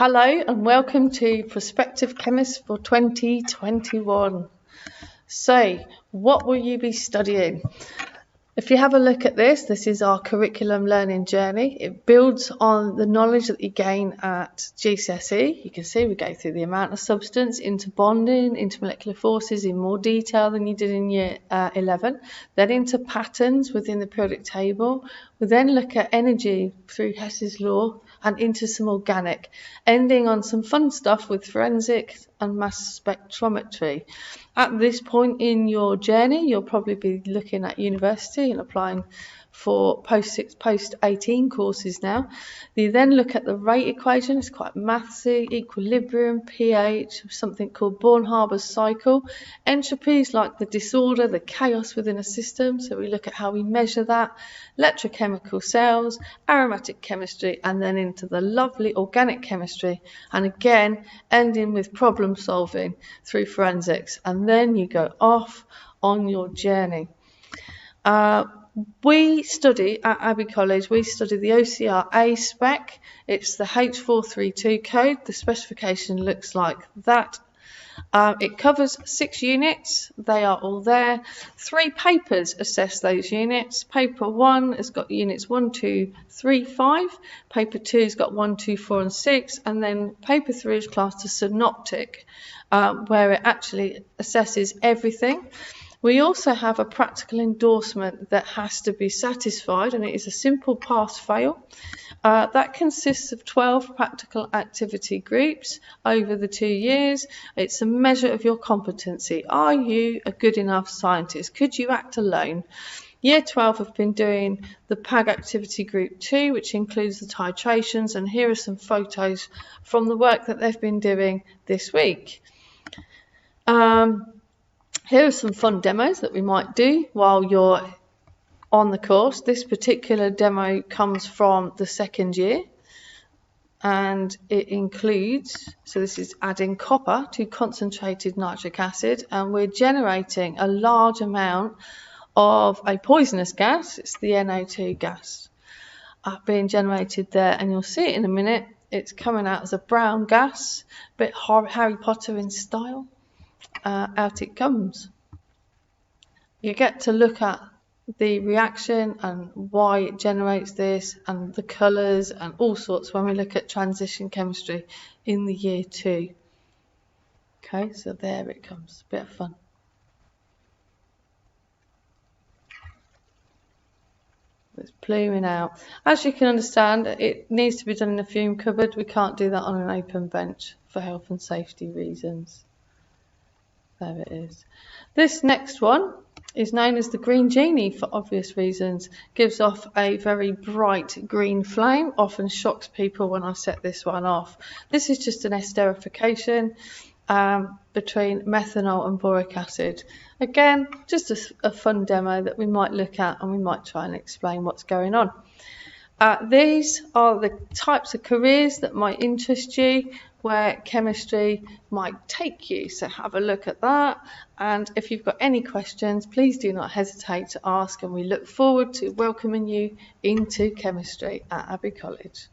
Hello and welcome to Prospective Chemist for 2021. So, what will you be studying? If you have a look at this is our curriculum learning journey. It builds on the knowledge that you gain at GCSE. You can see we go through the amount of substance, into bonding, into molecular forces in more detail than you did in year 11, then into patterns within the periodic table. We then look at energy through Hess's law and into some organic, ending on some fun stuff with forensics and mass spectrometry. At this point in your journey, you'll probably be looking at university and applying for post-18 courses now. You then look at the rate equation. It's quite mathsy, equilibrium, pH, something called Born-Haber's cycle. Entropy is like the disorder, the chaos within a system, so we look at how we measure that. Electrochemical cells, aromatic chemistry, and then into the lovely organic chemistry, and again ending with problem solving through forensics, and then you go off on your journey. We study at Abbey College, we study the OCR A spec. It's the H432 code. The specification looks like that. It covers 6 units. They are all there. 3 papers assess those units. Paper 1 has got units 1, 2, 3, 5. Paper 2 has got 1, 2, 4 and 6. And then paper 3 is classed as synoptic, where it actually assesses everything. We also have a practical endorsement that has to be satisfied, and it is a simple pass-fail. That consists of 12 practical activity groups over the 2 years. It's a measure of your competency. Are you a good enough scientist? Could you act alone? Year 12 have been doing the PAG activity group 2, which includes the titrations, and here are some photos from the work that they've been doing this week. Here are some fun demos that we might do while you're on the course. This particular demo comes from the 2nd year, and it includes, so this is adding copper to concentrated nitric acid, and we're generating a large amount of a poisonous gas. It's the NO2 gas being generated there, and you'll see it in a minute. It's coming out as a brown gas, a bit Harry Potter in style. Out it comes. You get to look at the reaction and why it generates this, and the colours and all sorts when we look at transition chemistry in the year 2. Okay, so there it comes. A bit of fun. It's pluming out. As you can understand, it needs to be done in a fume cupboard. We can't do that on an open bench for health and safety reasons. There it is. This next one is known as the green genie for obvious reasons. Gives off a very bright green flame. Often shocks people when I set this one off. This is just an esterification between methanol and boric acid. Again, just a fun demo that we might look at, and we might try and explain what's going on. These are the types of careers that might interest you, where chemistry might take you. So have a look at that. And if you've got any questions, please do not hesitate to ask. And we look forward to welcoming you into chemistry at Abbey College.